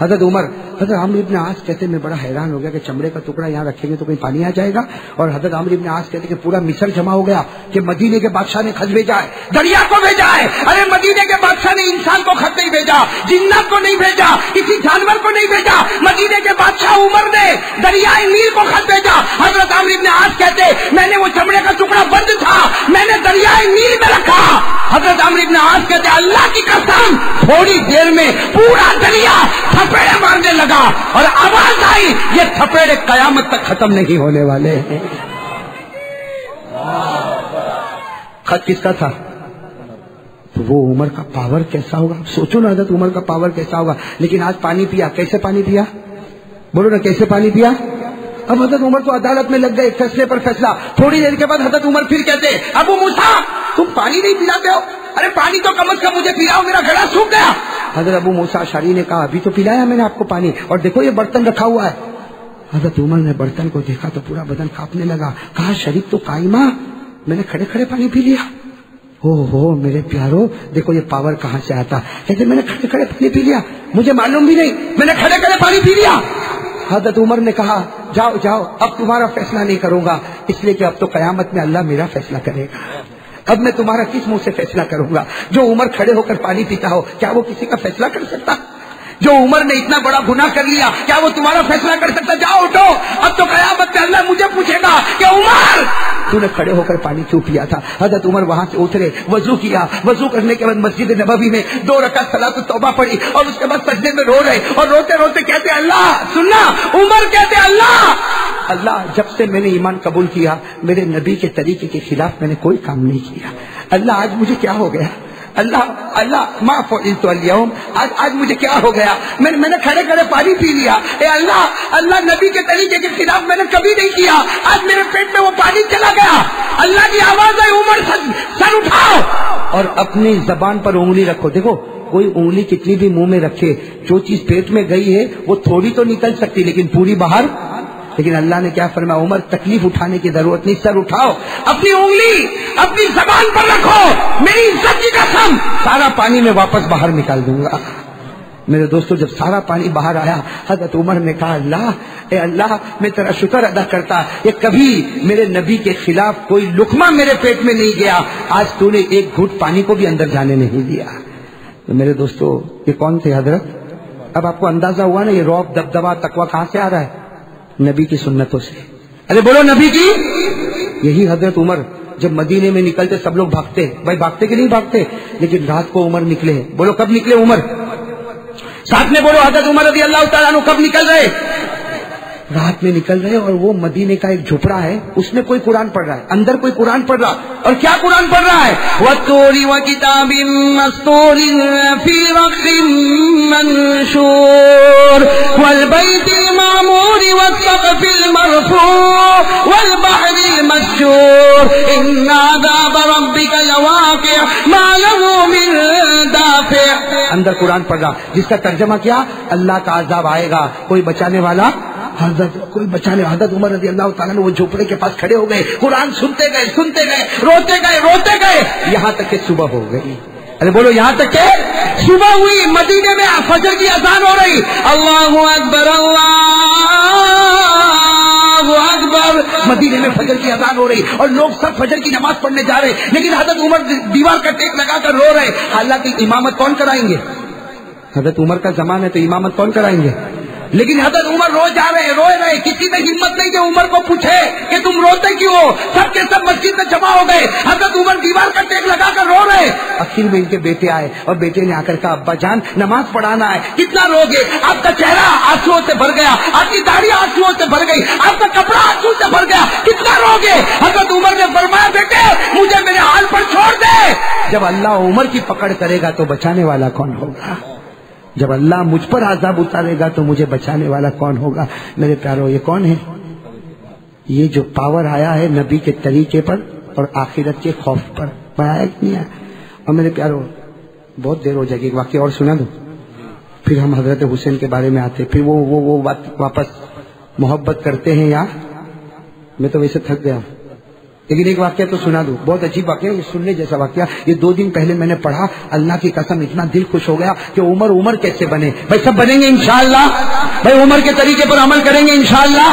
حضرت عمرو ابن عاص کہتے میں بڑا حیران ہو گیا کہ چمڑے کا ٹکڑا یہاں رکھیں گے تو کہیں پانی آ جائے گا. اور حضرت عمرو ابن عاص کہتے کہ پورا مصر جمع ہو گیا کہ مدینے کے بادشاہ نے خط بھیجا ہے, دریا کو بھیجا ہے. ارے مدینے کے بادشاہ نے انسان کو خط نہیں بھیجا, جنات کو نہیں بھیجا, کسی جانور کو نہیں بھیجا. مدینے کے بادشاہ عمر نے دریائے نیل کو خط بھیجا. حضرت عمرو ابن عاص کہتے میں نے وہ چمڑے کا ٹکڑا بند تھا, میں نے دریائے نیل میں رکھا. حضرت عمرو ابن عاص کہتے اللہ کی قسم تھوڑی دیر میں پورا دریا تھپیڑے مارنے لگا اور آواز آئی یہ تھپیڑے قیامت تک ختم نہیں ہونے والے ہیں. خط کس کا تھا؟ تو وہ عمر کا پاور کیسا ہوگا, سوچو نا حضرت عمر کا پاور کیسا ہوگا. لیکن آج پانی پیا, کیسے پانی پیا, بولو نا کیسے پانی پیا. اب حضرت عمر تو عدالت میں لگ گئے, فیصلے پر فیصلہ. تھوڑی دیر کے بعد حضرت عمر پھر کہتے ابو موسیٰ تم پانی نہیں پلاتے ہو, ارے پانی تو کم از کم مجھے پلاؤ, میرا گلا سوکھ گیا. حضرت ابو موسیٰ اشعری نے کہا ابھی تو پلایا میں نے آپ کو پانی, اور دیکھو یہ برتن رکھا ہوا ہے. حضرت عمر نے برتن کو دیکھا تو پورا بدن کانپنے لگا. کہا شریف تو قائمہ, میں نے کھڑے کھڑے پانی پی لیا. ہو میرے پیارو دیکھو یہ پاور کہاں سے آتا. کہتے میں نے کھڑے کھڑے پانی پی لیا, مجھے معلوم بھی نہیں, میں نے کھڑے کھڑے پانی پی لیا. حضرت عمر نے کہا جاؤ اب تمہارا فیصلہ نہیں کروں گا, اس لیے کہ اب تو قیامت میں اللہ میرا فیصلہ کرے گا. اب میں تمہارا کس منہ سے فیصلہ کروں گا. جو عمر کھڑے ہو کر پانی پیتا ہو کیا وہ کسی کا فیصلہ کر سکتا؟ جو عمر نے اتنا بڑا گناہ کر لیا کیا وہ تمہارا فیصلہ کر سکتا؟ جاؤ اٹھو, اب تو قیامت میں اللہ مجھے پوچھے گا کہ عمر تو نے کھڑے ہو کر پانی کیوں پیا تھا. حضرت عمر وہاں سے اترے, وضو کیا, وضو کرنے کے بعد مسجد نبوی میں 2 رکعت صلاۃ التوبہ پڑھی اور اس کے بعد سجدے میں رو رہے اور روتے روتے کہتے اللہ سننا. عمر کہتے اللہ جب سے میں نے ایمان قبول کیا میرے نبی کے طریقے کے خلاف میں نے کوئی کام نہیں کیا. اللہ آج مجھے کیا ہو گیا, اللہ ما فعلت اليوم, آج مجھے کیا ہو گیا, میں نے کھڑے کھڑے پانی پی لیا. اے اللہ نبی کے طریقے کے خلاف میں نے کبھی نہیں کیا, آج میرے پیٹ میں وہ پانی چلا گیا. اللہ کی آواز ہے عمر سر اٹھاؤ اور اپنی زبان پر انگلی رکھو. دیکھو کوئی انگلی کتنی بھی منہ میں رکھے, جو چیز پیٹ میں گئی ہے وہ تھوڑی تو نکل سکتی لیکن پوری باہر. لیکن اللہ نے کیا فرمایا, عمر تکلیف اٹھانے کی ضرورت نہیں, سر اٹھاؤ, اپنی انگلی اپنی زبان پر رکھو, میری عزت کی قسم سارا پانی میں واپس باہر نکال دوں گا. میرے دوستو جب سارا پانی باہر آیا حضرت عمر نے کہا اے اللہ میں تیرا شکر ادا کرتا یہ کبھی میرے نبی کے خلاف کوئی لقمہ میرے پیٹ میں نہیں گیا, آج تو نے ایک گھوٹ پانی کو بھی اندر جانے نہیں دیا. تو میرے دوستو یہ کون تھے حضرت؟ اب آپ کو اندازہ ہوا نا یہ رعب دبدبا تقویٰ کہاں سے آ رہا ہے؟ نبی کی سنتوں سے. ارے بولو نبی کی. یہی حضرت عمر جب مدینے میں نکلتے سب لوگ بھاگتے, بھائی بھاگتے کہ نہیں بھاگتے, لیکن رات کو عمر نکلے. بولو کب نکلے عمر؟ ساتھ میں بولو حضرت عمر رضی اللہ تعالیٰ عنہ کب نکل رہے؟ رات میں نکل رہے. اور وہ مدینے کا ایک جھپڑا ہے اس میں کوئی قرآن پڑھ رہا ہے, اندر کوئی قرآن پڑھ رہا. اور کیا قرآن پڑھ رہا ہے؟ وَالطُّورِ وَكِتَابٍ مَّسْطُورٍ فِي رَقٍّ مَّنشُورٍ وَالْبَيْتِ الْمَعْمُورِ وَالسَّقْفِ الْمَرْفُوعِ وَالْبَحْرِ الْمَسْجُورِ إِنَّ عَذَابَ رَبِّكَ لَوَاقِعٌ مَّا لَهُ مِن دَافِعٍ. اندر قرآن پڑھ رہا جس کا ترجمہ کیا, اللہ کا عذاب آئے گا, کوئی بچانے والا حضرت عمر رضی اللہ تعالیٰ نے وہ جھوپڑے کے پاس کھڑے ہو گئے, قرآن سنتے گئے, روتے گئے یہاں تک کہ صبح ہو گئی. ارے بولو یہاں تک کہ صبح ہوئی. مدینے میں فجر کی اذان ہو رہی, اللہ اکبر اللہ اکبر. مدینے میں فجر کی اذان ہو رہی اور لوگ سب فجر کی نماز پڑھنے جا رہے, لیکن حضرت عمر دیوار کا ٹیک لگا کر رو رہے. حالانکہ امامت کون کرائیں گے؟ حضرت عمر کا زمانہ ہے تو امامت کون کرائیں گے؟ لیکن حضرت عمر روئے رہے. کسی نے ہمت نہیں کہ عمر کو پوچھے کہ تم روتے کیوں ہو. سب کے سب مسجد میں جمع ہو گئے. حضرت عمر دیوار کا ٹیک لگا کر رو رہے. آخر میں ان کے بیٹے آئے اور بیٹے نے آ کر کہا ابا جان نماز پڑھانا ہے, کتنا رو گے؟ آپ کا چہرہ آنسوؤں سے بھر گیا, آپ کی داڑھی آنسوؤں سے بھر گئی, آپ کا کپڑا آنسو سے بھر گیا, کتنا رو گے؟ حضرت عمر نے فرمایا بیٹے مجھے میرے حال پر چھوڑ دے. جب اللہ عمر کی پکڑ کرے گا تو بچانے والا کون ہوگا؟ جب اللہ مجھ پر عذاب اتارے گا تو مجھے بچانے والا کون ہوگا؟ میرے پیارو یہ کون ہے؟ یہ جو پاور آیا ہے نبی کے طریقے پر اور آخرت کے خوف پر, آیا کہ نہیں آیا؟ اور میرے پیارو بہت دیر ہو جائے گی, ایک واقعہ اور سنا دو پھر ہم حضرت حسین کے بارے میں آتے. پھر وہ واپس محبت کرتے ہیں یا میں تو ویسے تھک گیا ہوں. لیکن ایک واقعہ تو سنا دوں، بہت عجیب واقعہ، یہ سننے جیسا واقعہ. یہ 2 دن پہلے میں نے پڑھا، اللہ کی قسم اتنا دل خوش ہو گیا کہ عمر کیسے بنے. بھائی سب بنیں گے انشاءاللہ، بھائی عمر کے طریقے پر عمل کریں گے انشاءاللہ.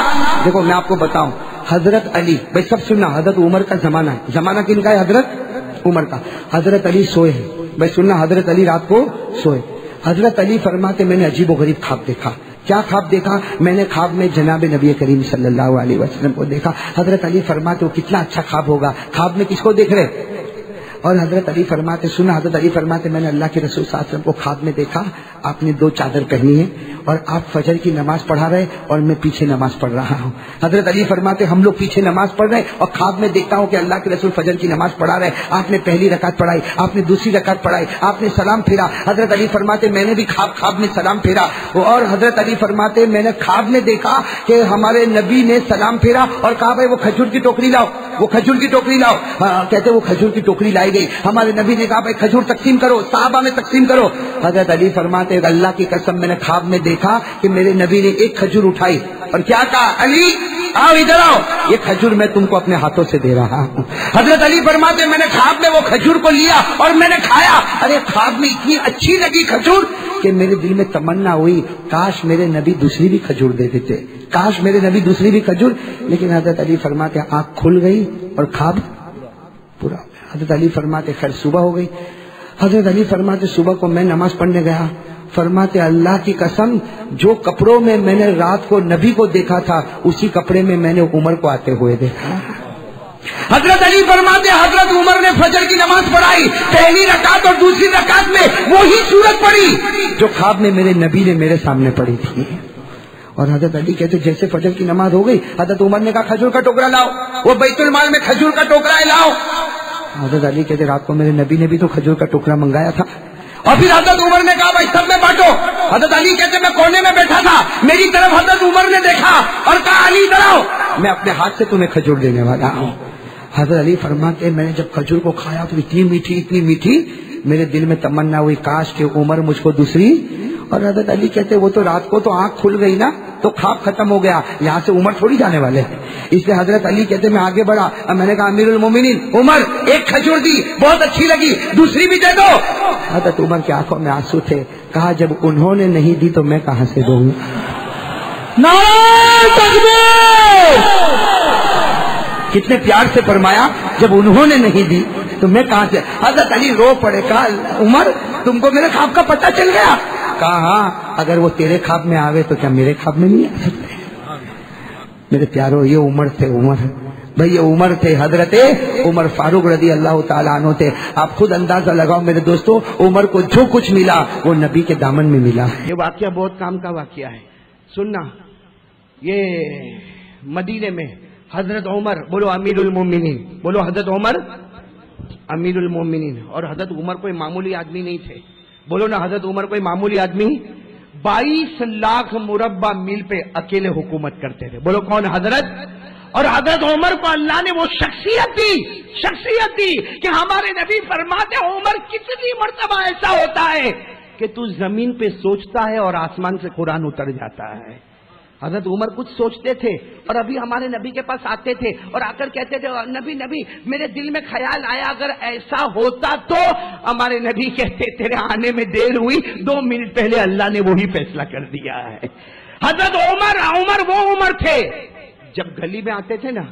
دیکھو میں آپ کو بتاؤں، حضرت علی، بھائی سب سننا، حضرت عمر کا زمانہ ہے. زمانہ کن کا ہے؟ حضرت عمر کا. حضرت علی سوئے ہیں، بھائی سننا، حضرت علی رات کو سوئے. حضرت علی فرماتے میں نے عجیب و غریب خواب دیکھا. کیا خواب دیکھا؟ میں نے خواب میں جناب نبی کریم صلی اللہ علیہ وسلم کو دیکھا. حضرت علی فرماتے وہ کتنا اچھا خواب ہوگا. خواب میں کس کو دیکھ رہے؟ اور حضرت علی فرماتے، سنا، حضرت علی فرماتے میں نے اللہ کے رسول صلی اللہ علیہ وسلم کو خواب میں دیکھا، آپ نے 2 چادر پہنی ہے اور آپ فجر کی نماز پڑھا رہے اور میں پیچھے نماز پڑھ رہا ہوں. حضرت علی فرماتے ہم لوگ پیچھے نماز پڑھ رہے اور خواب میں دیکھتا ہوں کہ اللہ کے رسول فجر کی نماز پڑھا رہے. آپ نے پہلی رکعت پڑھائی، آپ نے دوسری رکعت پڑھائی، آپ نے سلام پھیرا. حضرت علی فرماتے میں نے بھی خواب میں سلام پھیرا. اور حضرت علی فرماتے میں نے خواب میں دیکھا کہ ہمارے نبی نے سلام پھیرا اور کہا بھائی وہ کھجور کی ٹوکری لاؤ، وہ کھجور کی ٹوکری لاؤ. کہتے وہ کھجور کی ٹوکری لائی گئی. ہمارے نبی نے کہا بھائی کھجور تقسیم کرو، صحابہ میں تقسیم کرو. حضرت علی فرماتے اللہ کی قسم میں نے خواب میں دیکھا کہ میرے نبی نے ایک کھجور اٹھائی اور کیا کہا، علی آؤ ادھر آؤ، یہ کھجور میں تم کو اپنے ہاتھوں سے دے رہا ہوں. حضرت علی فرماتے میں نے خواب میں وہ کھجور کو لیا اور میں نے کھایا. ارے خواب میں اتنی اچھی لگی کھجور کہ میرے دل میں تمنا ہوئی کاش میرے نبی دوسری بھی کھجور دے دیتے، کاش میرے نبی دوسری بھی کھجور. لیکن حضرت علی فرماتے آنکھ کھل گئی اور خواب پورا ہو گیا. حضرت علی فرماتے خیر صبح ہو گئی. حضرت علی فرماتے صبح کو میں نماز پڑھنے گیا. فرماتے اللہ کی قسم جو کپڑوں میں میں نے رات کو نبی کو دیکھا تھا اسی کپڑے میں نے عمر کو آتے ہوئے دیکھا. حضرت علی فرماتے حضرت عمر نے فجر کی نماز پڑھائی، پہلی رکعت اور دوسری رکعت میں وہی سورت پڑھی جو خواب میں میرے نبی نے میرے سامنے پڑھی تھی. اور حضرت علی کہتے جیسے فجر کی نماز ہو گئی حضرت عمر نے کہا کھجور کا ٹوکرا لاؤ، وہ بیت المال میں کھجور کا ٹوکرا لاؤ. حضرت علی کہتے رات کو میرے نبی نے بھی تو کھجور کا ٹکڑا منگایا تھا. اور پھر حضرت عمر نے کہا بھائی سب میں بانٹو. حضرت علی کہتے میں کونے میں بیٹھا تھا، میری طرف حضرت عمر نے دیکھا اور کہا علی ادھر آؤ، میں اپنے ہاتھ سے تمہیں کھجور دینے والا ہوں. حضرت علی فرماتے میں نے جب کھجور کو کھایا تو اتنی میٹھی میرے دل میں تمنا ہوئی کاش کہ عمر مجھ کو دوسری. اور حضرت علی کہتے وہ تو رات کو تو آنکھ کھل گئی نا تو خواب ختم ہو گیا، یہاں سے عمر تھوڑی جانے والے ہیں. اس لیے حضرت علی کہتے میں آگے بڑھا، میں نے کہا امیر المومنین عمر ایک کھجور دی بہت اچھی لگی، دوسری بھی دے دو. حضرت عمر کی آنکھوں میں آنسو تھے. کہا جب انہوں نے نہیں دی تو میں کہاں سے دوں گا. نعرہ تکبیر! کتنے پیار سے فرمایا جب انہوں نے نہیں دی تو میں کہاں سے. حضرت علی رو پڑے. کہا عمر تم کو میرے خواب کا پتہ چل گیا؟ کہا ہاں، اگر وہ تیرے خواب میں آوے تو کیا میرے خواب میں نہیں آ سکتے؟ میرے پیارو یہ عمر تھے، عمر بھائی یہ عمر تھے، حضرت عمر فاروق رضی اللہ تعالیٰ عنہ تھے. آپ خود اندازہ لگاؤ میرے دوستو، عمر کو جو کچھ ملا وہ نبی کے دامن میں ملا. یہ واقعہ بہت کام کا واقعہ ہے. سننا، یہ مدینے میں حضرت عمر، بولو امیر المومنین، بولو حضرت عمر امیر المومنین. اور حضرت عمر کوئی معمولی آدمی نہیں تھے. بولو نا حضرت عمر کوئی معمولی آدمی. 22 لاکھ مربع میل پہ اکیلے حکومت کرتے تھے. بولو کون؟ حضرت. اور حضرت عمر کو اللہ نے وہ شخصیت دی کہ ہمارے نبی فرماتے عمر کتنی مرتبہ ایسا ہوتا ہے کہ تو زمین پہ سوچتا ہے اور آسمان سے قرآن اتر جاتا ہے. حضرت عمر کچھ سوچتے تھے اور ابھی ہمارے نبی کے پاس آتے تھے اور آ کر کہتے تھے نبی میرے دل میں خیال آیا اگر ایسا ہوتا تو. ہمارے نبی کہتے تیرے آنے میں دیر ہوئی، 2 منٹ پہلے اللہ نے وہی فیصلہ کر دیا ہے. حضرت عمر وہ عمر تھے جب گلی میں آتے تھے نا،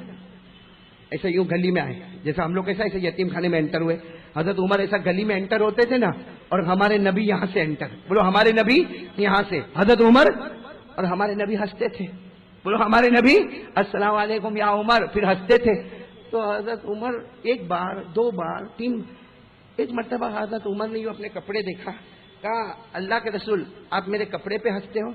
ایسا یوں گلی میں آئے جیسا ہم لوگ ایسے یتیم خانے میں انٹر ہوئے. حضرت عمر ایسا گلی میں انٹر ہوتے تھے نا اور ہمارے نبی یہاں سے انٹر. بولو ہمارے نبی یہاں سے، حضرت عمر اور ہمارے نبی ہنستے تھے. بولو ہمارے نبی السلام علیکم یا عمر، پھر ہنستے تھے. تو حضرت عمر 1 بار 2 بار 3، ایک مرتبہ حضرت عمر نے اپنے کپڑے دیکھا. کہا اللہ کے رسول آپ میرے کپڑے پہ ہنستے ہو،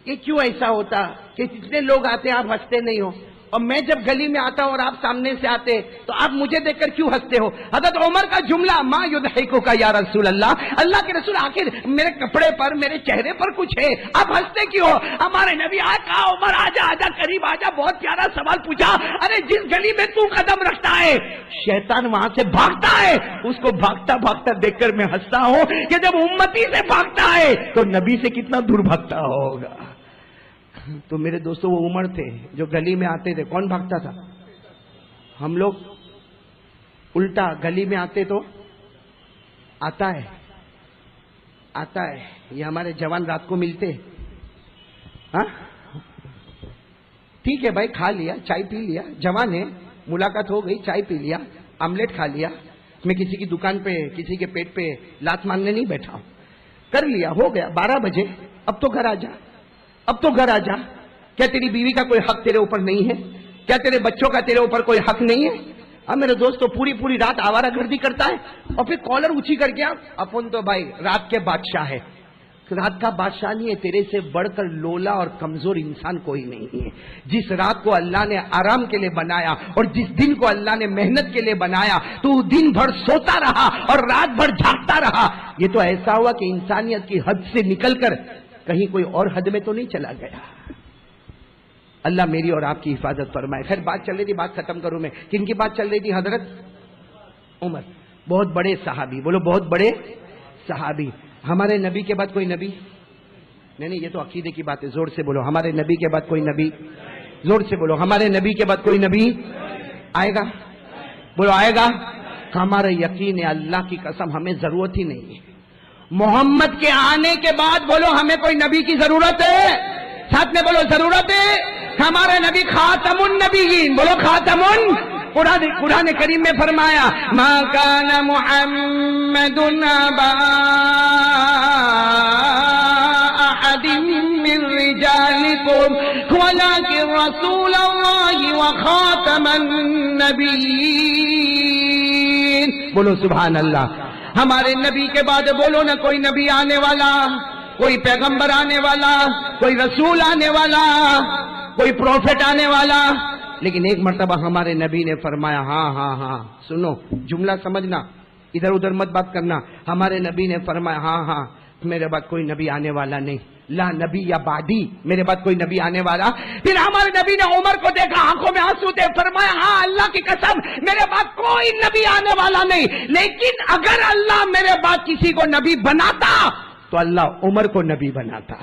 یہ کیوں ایسا ہوتا کہ جتنے لوگ آتے آپ ہنستے نہیں ہو، اور میں جب گلی میں آتا ہوں اور آپ سامنے سے آتے تو آپ مجھے دیکھ کر کیوں ہنستے ہو. حضرت عمر کا جملہ ما یضحکک یا رسول اللہ کے رسول آخر میرے کپڑے پر میرے چہرے پر کچھ ہے، آپ ہنستے کیوں ہو. ہمارے نبی کہا عمر آجا قریب آجا، بہت پیارا سوال پوچھا. ارے جس گلی میں تو قدم رکھتا ہے شیطان وہاں سے بھاگتا ہے، اس کو بھاگتا دیکھ کر میں ہنستا ہوں کہ جب امتی سے بھاگتا ہے تو نبی سے کتنا دور بھاگتا ہوگا. تو میرے دوستو وہ عمر تھے جو گلی میں آتے تھے. کون بھاگتا تھا؟ ہم لوگ الٹا گلی میں آتے تو آتا ہے یہ ہمارے جوان رات کو ملتے. ہاں ٹھیک ہے بھائی, کھا لیا, چائے پی لیا, جوان ہے, ملاقات ہو گئی, چائے پی لیا, آملیٹ کھا لیا. میں کسی کی دکان پہ کسی کے پیٹ پہ لات مارنے نہیں بیٹھا ہوں. کر لیا, ہو گیا 12 بجے, اب تو گھر آ جا. کیا تیری بیوی کا کوئی حق تیرے اوپر نہیں ہے؟ کیا تیرے بچوں کا تیرے اوپر کوئی حق نہیں ہے؟ اب میرے دوست تو پوری رات آوارہ گردی کرتا ہے اور پھر کالر اونچی کر کے اپن تو بھائی رات کے بادشاہ ہے. رات کا بادشاہ نہیں ہے, تیرے سے بڑھ کر لولا اور کمزور انسان کوئی نہیں ہے. جس رات کو اللہ نے آرام کے لیے بنایا اور جس دن کو اللہ نے محنت کے لیے بنایا, تو دن بھر سوتا رہا اور رات بھر جاگتا رہا. یہ تو ایسا ہوا کہ انسانیت کی حد سے نکل کر کہیں کوئی اور حد میں تو نہیں چلا گیا. اللہ میری اور آپ کی حفاظت فرمائے. خیر بات چل رہی تھی, بات ختم کروں میں. کن کی بات چل رہی تھی؟ حضرت عمر, بہت بڑے صحابی. بولو بہت بڑے صحابی. ہمارے نبی کے بعد کوئی نبی نہیں, یہ تو عقیدے کی بات ہے. زور سے بولو, ہمارے نبی کے بعد کوئی نبی. زور سے بولو, ہمارے نبی کے بعد کوئی نبی آئے گا. بولو آئے گا. ہمارا یقین ہے, اللہ کی قسم ہمیں ضرورت ہی نہیں ہے محمد کے آنے کے بعد. بولو ہمیں کوئی نبی کی ضرورت ہے؟ ساتھ میں بولو ضرورت ہے. ہمارے نبی خاتم النبیین. بولو خاتم. قرآن کریم میں فرمایا ما کان محمد ابا احد من رجالکم ولکن رسول اللہ وخاتم النبیین. بولو سبحان اللہ. ہمارے نبی کے بعد بولو نا کوئی نبی آنے والا, کوئی پیغمبر آنے والا, کوئی رسول آنے والا, کوئی پروفٹ آنے والا. لیکن ایک مرتبہ ہمارے نبی نے فرمایا, ہاں سنو, جملہ سمجھنا, ادھر ادھر مت بات کرنا. ہمارے نبی نے فرمایا ہاں میرے بعد کوئی نبی آنے والا نہیں, لا نبی یا بعدی, میرے بعد کوئی نبی آنے والا. پھر ہمارے نبی نے عمر کو دیکھا, آنکھوں میں آنسو تھے, فرمایا ہاں اللہ کی قسم میرے بعد کوئی نبی آنے والا نہیں, لیکن اگر اللہ میرے بعد کسی کو نبی بناتا تو اللہ عمر کو نبی بناتا.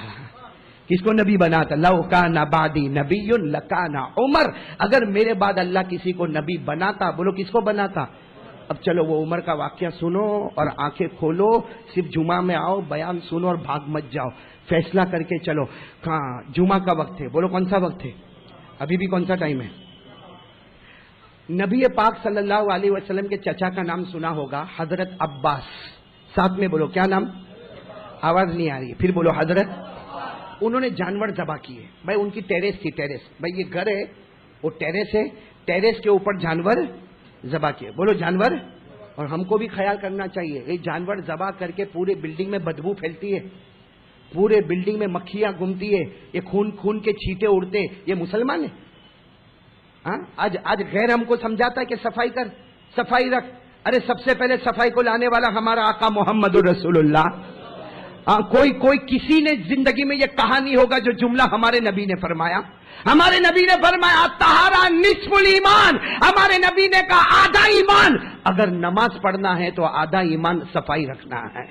کس کو نبی بناتا؟ لو کان بعدی نبی لکان عمر. اگر میرے بعد اللہ کسی کو نبی بناتا, بولو کس کو بناتا؟ اب چلو وہ عمر کا واقعہ سنو اور آنکھیں کھولو, صرف جمعہ میں آؤ, بیان سنو اور بھاگ مت جاؤ, فیصلہ کر کے چلو. کہاں جمعہ کا وقت ہے؟ بولو کون سا وقت ہے؟ ابھی بھی کون سا ٹائم ہے؟ نبی پاک صلی اللہ علیہ وسلم کے چچا کا نام سنا ہوگا, حضرت عباس. ساتھ میں بولو کیا نام؟ آواز نہیں آ رہی ہے, پھر بولو حضرت. انہوں نے جانور ذبح کیے. بھائی ان کی ٹیریس تھی, ٹیریس, بھائی یہ گھر ہے وہ ٹیریس ہے, ٹیریس کے اوپر جانور ذبح کیے. بولو جانور. اور ہم کو بھی خیال کرنا چاہیے, یہ جانور ذبح کر کے پورے بلڈنگ میں بدبو پھیلتی ہے, پورے بلڈنگ میں مکھیاں گھومتی ہے, یہ خون کے چھینٹے اڑتے. یہ مسلمان ہے؟ ہاں آج غیر ہم کو سمجھاتا ہے کہ صفائی کر, صفائی رکھ. ارے سب سے پہلے صفائی کو لانے والا ہمارا آقا محمد رسول اللہ. کوئی کسی نے زندگی میں یہ کہا نہیں ہوگا جو جملہ ہمارے نبی نے فرمایا. ہمارے نبی نے فرمایا طہارہ نصف الایمان. ہمارے نبی نے کہا آدھا ایمان. اگر نماز پڑھنا ہے تو آدھا ایمان صفائی رکھنا ہے.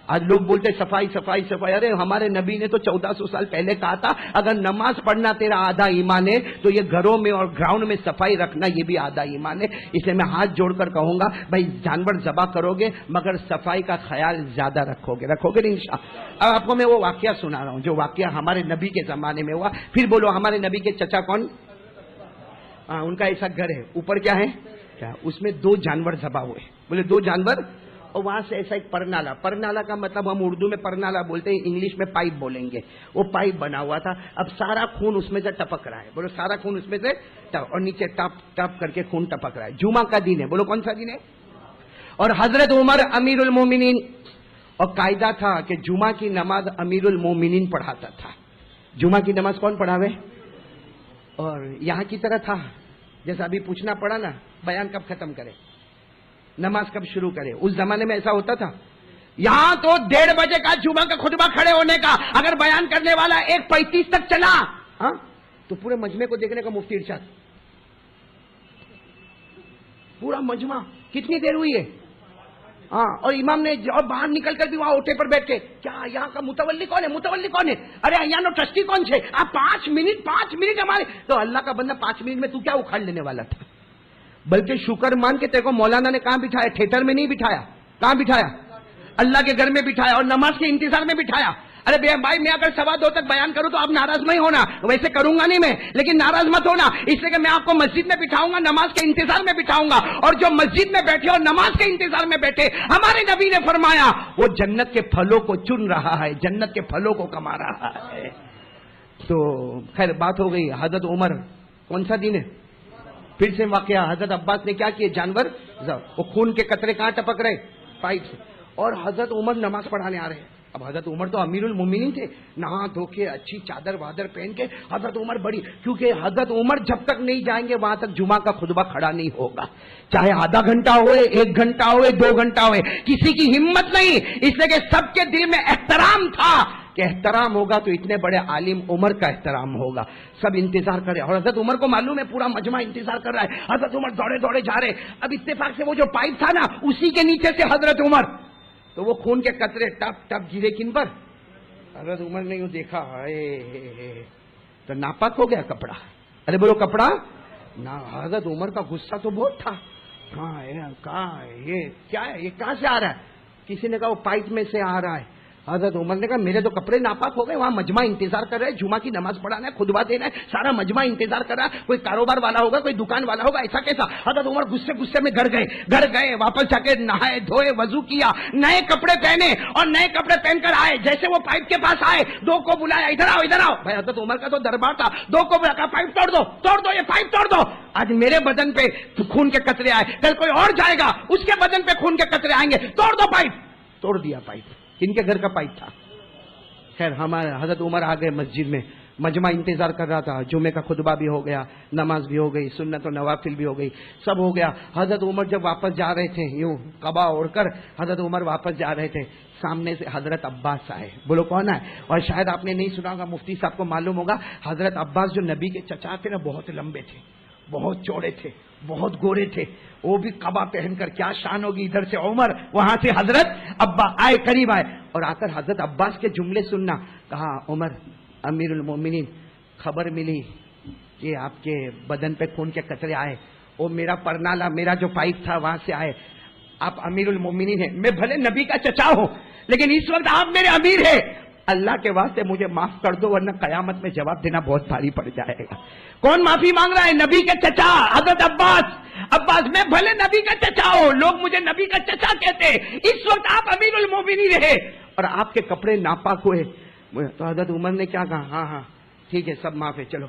آج لوگ بولتے صفائی صفائی صفائی. ارے ہمارے نبی نے تو 1400 سال پہلے کہا تھا اگر نماز پڑھنا تیرا آدھا ایمان ہے تو یہ گھروں میں اور گراؤنڈ میں صفائی رکھنا یہ بھی آدھا ایمان ہے. اس لیے میں ہاتھ جوڑ کر کہوں گا بھائی جانور ذبح کرو گے مگر صفائی کا خیال زیادہ رکھو گے انشاءاللہ. اب آپ کو میں وہ واقعہ سنا رہا ہوں جو واقعہ ہمارے نبی کے زمانے میں ہوا. پھر بولو ہمارے نبی کے چچا کون؟ ان کا ایسا گھر ہے, اوپر کیا ہے, کیا اس میں 2 جانور ذبح ہوئے. بولے 2 جانور. اور وہاں سے ایسا ایک پرنالا, پرنالا کا مطلب ہم اردو میں پرنالا بولتے ہیں, انگلش میں پائپ بولیں گے. وہ پائپ بنا ہوا تھا. اب سارا خون اس میں سے ٹپک رہا ہے. بولو سارا خون اس میں سے, اور نیچے ٹپ ٹپ کر کے خون ٹپک رہا ہے. جمعہ کا دن ہے. بولو کون سا دن ہے؟ اور حضرت عمر امیر المومنین, اور قاعدہ تھا کہ جمعہ کی نماز امیر المومنین پڑھاتا تھا. جمعہ کی نماز کون پڑھاوے؟ اور یہاں کی طرح تھا جیسا ابھی پوچھنا پڑا نا بیان کب ختم کرے, نماز کب شروع کرے. اس زمانے میں ایسا ہوتا تھا. یہاں تو 1:30 بجے کا جمعہ کا خطبہ کھڑے ہونے کا, اگر بیان کرنے والا 1:35 تک چلا تو پورے مجمع کو دیکھنے کا مفتی ارشاد. پورا مجمع کتنی دیر ہوئی ہے. اور امام نے اور باہر نکل کر بھی وہاں اوٹے پر بیٹھ کے کیا یہاں کا متولی کون ہے, متولی کون ہے, ارے یہاں ٹرسٹی کون ہے, آپ 5 منٹ ہمارے. تو اللہ کا بندہ 5 منٹ میں تو کیا اکھاڑ لینے والا تھا. بلکہ شکر مان کے تیرے کو مولانا نے کہاں بٹھایا؟ تھیٹر میں نہیں بٹھایا، کہاں بٹھایا؟ اللہ کے گھر میں بٹھایا اور نماز کے انتظار میں بٹھایا۔ ارے بھائی میں اگر 2:15 تک بیان کروں تو آپ ناراض نہیں ہونا، ویسے کروں گا نہیں میں، لیکن ناراض مت ہونا، اس لیے کہ میں آپ کو مسجد میں بٹھاؤں گا، نماز کے انتظار میں بٹھاؤں گا، اور جو مسجد میں بیٹھے اور نماز کے انتظار میں بیٹھے، ہمارے نبی نے فرمایا وہ جنت کے پھلوں کو چن رہا ہے، جنت کے پھلوں کو کما رہا ہے۔ تو خیر بات ہو گئی۔ حضرت عمر کون سا دن ہے؟ پھر سے واقعہ، حضرت عباس نے کیا کیے؟ جانور، وہ خون کے قطرے کہاں ٹپک رہے؟ پائپ سے، اور حضرت عمر نماز پڑھانے آ رہے ہیں۔ اب حضرت عمر تو امیر المومنین تھے، نہا دھو کے اچھی چادر وادر پہن کے حضرت عمر بڑی، کیونکہ حضرت عمر جب تک نہیں جائیں گے وہاں تک جمعہ کا خطبہ کھڑا نہیں ہوگا، چاہے آدھا گھنٹہ ہوئے، 1 گھنٹہ ہوئے، 2 گھنٹہ ہوئے، کسی کی ہمت نہیں، اس لیے کہ سب کے دل میں احترام تھا کہ احترام ہوگا تو اتنے بڑے عالم عمر کا احترام ہوگا، سب انتظار کرے۔ اور حضرت عمر کو معلوم ہے پورا مجمع انتظار کر رہا ہے، حضرت عمر دوڑے دوڑے جا رہے، اب اتفاق سے وہ جو پائپ تھا نا اسی کے نیچے سے حضرت عمر، تو وہ خون کے قطرے ٹپ ٹپ گرے کن پر؟ حضرت عمر نے یوں دیکھا، تو ناپاک ہو گیا کپڑا، ارے بولو کپڑا نا۔ حضرت عمر کا غصہ تو بہت تھا، کہاں یہ کیا ہے، یہ کہاں سے آ رہا ہے؟ کسی نے کہا وہ پائپ میں سے آ رہا ہے۔ حضرت عمر نے کہا میرے تو کپڑے ناپاک ہو گئے، وہاں مجمع انتظار کر رہے ہیں، جمعہ کی نماز پڑھانا ہے، خطبہ دینا ہے، سارا مجمع انتظار کر رہا ہے، کوئی کاروبار والا ہوگا، کوئی دکان والا ہوگا، ایسا کیسا؟ حضرت عمر غصے میں گھر گئے، واپس جا کے نہائے دھوئے، وضو کیا، نئے کپڑے پہنے اور نئے کپڑے پہن کر آئے۔ جیسے وہ پائپ کے پاس آئے، 2 کو بلایا، ادھر آؤ۔ بھائی حضرت عمر کا تو دربار تھا، 2 کو بلا، پائپ توڑ دو، یہ پائپ توڑ دو، آج میرے بدن پہ خون کے قطرے آئے، کل کوئی اور جائے گا اس کے بدن پہ خون کے قطرے آئیں گے، توڑ دو پائپ۔ توڑ دیا پائپ، کن کے گھر کا پائپ تھا؟ خیر ہمارے حضرت عمر آ گئے مسجد میں، مجمع انتظار کر رہا تھا، جمعے کا خطبہ بھی ہو گیا، نماز بھی ہو گئی، سنت و نوافل بھی ہو گئی، سب ہو گیا۔ حضرت عمر جب واپس جا رہے تھے، یوں قبا اوڑھ کر حضرت عمر واپس جا رہے تھے، سامنے سے حضرت عباس آئے۔ بولو کون آئے؟ اور شاید آپ نے نہیں سنا ہوگا، مفتی صاحب کو معلوم ہوگا، حضرت عباس جو نبی کے چچا تھے نا، بہت لمبے تھے، بہت چوڑے تھے، بہت گورے تھے، وہ بھی قبا پہن کر، کیا شان ہوگی، ادھر سے عمر، وہاں سے حضرت عباس آئے، قریب آئے، اور آ کر حضرت عباس کے جملے سننا، کہا عمر امیر المومنین خبر ملی کہ آپ کے بدن پہ خون کے قطرے آئے، وہ میرا پرنالا، میرا جو پائپ تھا وہاں سے آئے، آپ امیر المومنین ہیں، میں بھلے نبی کا چچا ہوں لیکن اس وقت آپ میرے امیر ہیں، اللہ کے واسطے مجھے معاف کر دو ورنہ قیامت میں جواب دینا بہت بھاری پڑ جائے گا۔ کون معافی مانگ رہا ہے؟ نبی کے چچا حضرت عباس، میں بھلے نبی کا چچا ہوں، لوگ مجھے نبی کا چچا کہتے، اس وقت آپ امیر المومنین رہے اور آپ کے کپڑے ناپاک ہوئے۔ تو حضرت عمر نے کیا کہا؟ ہاں ٹھیک ہے، سب معاف ہے، چلو۔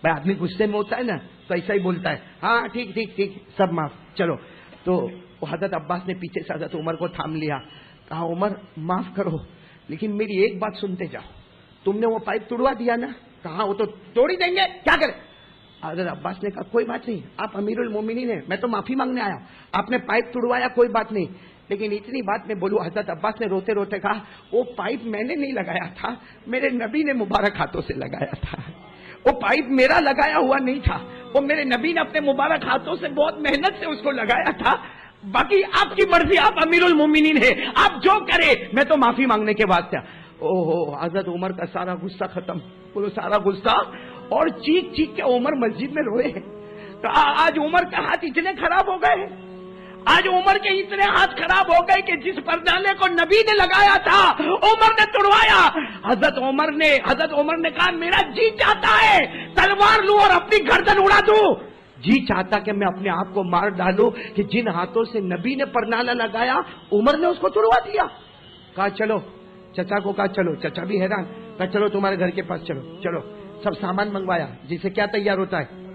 بھائی آدمی غصے میں ہوتا ہے نا تو ایسا ہی بولتا ہے، ہاں ٹھیک سب معاف، چلو۔ تو حضرت عباس نے پیچھے سے حضرت عمر کو تھام لیا، کہا عمر معاف کرو لیکن میری ایک بات سنتے جاؤ، تم نے وہ پائپ توڑوا دیا نا؟ کہا وہ تو توڑ ہی دیں گے، کیا کریں؟ حضرت عباس نے کہا کوئی بات نہیں، آپ امیر المومنین ہیں، میں تو معافی مانگنے آیا، آپ نے پائپ توڑوایا کوئی بات نہیں، لیکن اتنی بات میں بولوں، حضرت عباس نے روتے روتے کہا وہ پائپ میں نے نہیں لگایا تھا، میرے نبی نے مبارک ہاتھوں سے لگایا تھا، وہ پائپ میرا لگایا ہوا نہیں تھا، وہ میرے نبی نے اپنے مبارک ہاتھوں سے بہت محنت سے اس کو لگایا تھا، باقی آپ کی مرضی، آپ امیر المومنین ہیں، آپ جو کرے، میں تو معافی مانگنے کے واسطے۔ حضرت عمر کا سارا غصہ ختم، بولو سارا غصہ، اور چیخ کے عمر مسجد میں روئے ہیں۔ آج عمر کا ہاتھ اتنے خراب ہو گئے، آج عمر کے اتنے ہاتھ خراب ہو گئے کہ جس پردانے کو نبی نے لگایا تھا عمر نے توڑوایا۔ حضرت عمر نے کہا میرا جی چاہتا ہے تلوار لوں اور اپنی گردن اڑا دوں، جی چاہتا کہ میں اپنے آپ کو مار ڈالوں کہ جن ہاتھوں سے نبی نے پرنالا لگایا عمر نے اس کو توڑوا دیا۔ کہا چلو، چچا کو کہا چلو، چچا بھی حیران، کہا چلو تمہارے گھر کے پاس چلو، سب سامان منگوایا جسے کیا تیار ہوتا ہے۔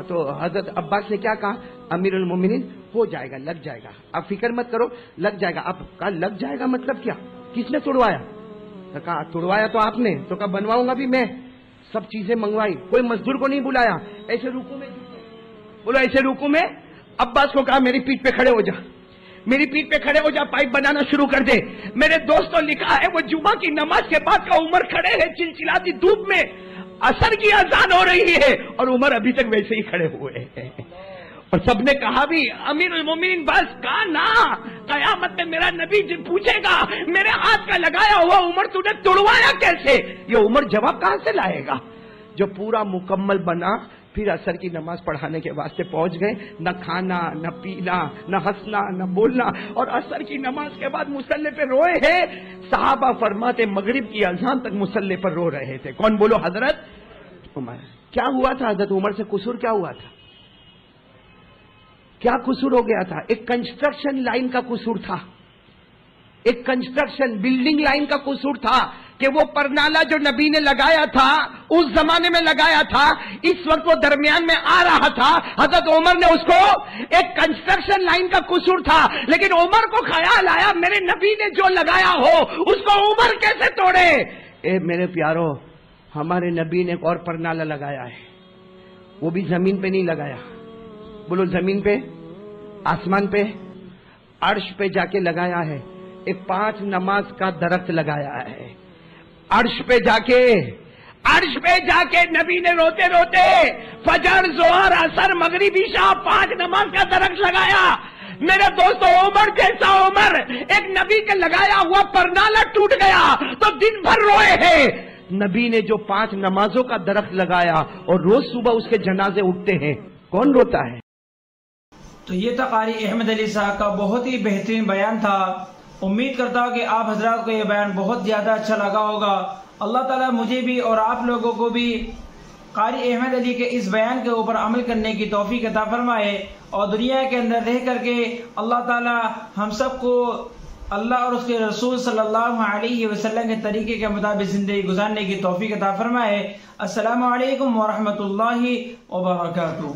تو حضرت عباس نے کیا کہا؟ امیر المومنین ہو جائے گا، لگ جائے گا، آپ فکر مت کرو، لگ جائے گا۔ اب کہا لگ جائے گا مطلب کیا؟ کس نے توڑوایا؟ کہا توڑوایا تو آپ نے، تو کہا بنواؤں گا بھی میں، سب چیزیں منگوائی، کوئی مزدور کو نہیں بلایا، ایسے رکوع میں، بولو ایسے رکوع میں عباس کو کہا میری پیٹھ پہ کھڑے ہو جا، میری پیٹھ پہ کھڑے ہو جا، پائپ بنانا شروع کر دے۔ میرے دوستوں لکھا ہے وہ جمعہ کی نماز کے بعد کا عمر کھڑے ہے چلچلاتی دھوپ میں، عصر کی اذان ہو رہی ہے اور عمر ابھی تک ویسے ہی کھڑے ہوئے ہیں، اور سب نے کہا بھی امیر المومنین بس، کہا نا قیامت میں میرا نبی پوچھے گا میرے ہاتھ کا لگایا ہوا عمر تو نے توڑوایا کیسے؟ یہ عمر جواب کہاں سے لائے گا؟ جو پورا مکمل بنا پھر عصر کی نماز پڑھانے کے واسطے پہنچ گئے، نہ کھانا نہ پینا نہ ہنسنا نہ بولنا، اور عصر کی نماز کے بعد مصلی پہ روئے ہیں۔ صحابہ فرماتے مغرب کی اذان تک مصلی پر رو رہے تھے۔ کون بولو؟ حضرت عمر۔ کیا ہوا تھا حضرت عمر سے؟ قصور کیا ہوا تھا؟ کیا قصور ہو گیا تھا؟ ایک کنسٹرکشن لائن کا قصور تھا، ایک کنسٹرکشن بلڈنگ لائن کا قصور تھا کہ وہ پرنالہ جو نبی نے لگایا تھا اس زمانے میں لگایا تھا، اس وقت وہ درمیان میں آ رہا تھا، حضرت عمر نے اس کو ایک کنسٹرکشن لائن کا قصور تھا، لیکن عمر کو خیال آیا میرے نبی نے جو لگایا ہو اس کو عمر کیسے توڑے؟ اے میرے پیارو، ہمارے نبی نے ایک اور پرنالہ لگایا ہے، وہ بھی زمین پہ نہیں لگایا، بولو زمین پہ، آسمان پہ، عرش پہ جا کے لگایا ہے۔ ایک 5 نماز کا درخت لگایا ہے، عرش پہ جا کے نبی نے روتے روتے فجر ظہر عصر مغرب عشاء 5 نماز کا درخت لگایا۔ میرے دوستو، عمر جیسا عمر ایک نبی کے لگایا ہوا پرنالہ ٹوٹ گیا تو دن بھر روئے ہیں۔ نبی نے جو 5 نمازوں کا درخت لگایا اور روز صبح اس کے جنازے اٹھتے ہیں، کون روتا ہے؟ تو یہ تھا قاری احمد علی صاحب کا بہت ہی بہترین بیان تھا۔ امید کرتا ہوں کہ آپ حضرات کو یہ بیان بہت زیادہ اچھا لگا ہوگا۔ اللہ تعالیٰ مجھے بھی اور آپ لوگوں کو بھی قاری احمد علی کے اس بیان کے اوپر عمل کرنے کی توفیق عطا فرمائے، اور دنیا کے اندر رہ کر کے اللہ تعالیٰ ہم سب کو اللہ اور اس کے رسول صلی اللہ علیہ وسلم کے طریقے کے مطابق زندگی گزارنے کی توفیق عطا فرمائے۔ السلام علیکم ورحمۃ اللہ وبرکاتہ۔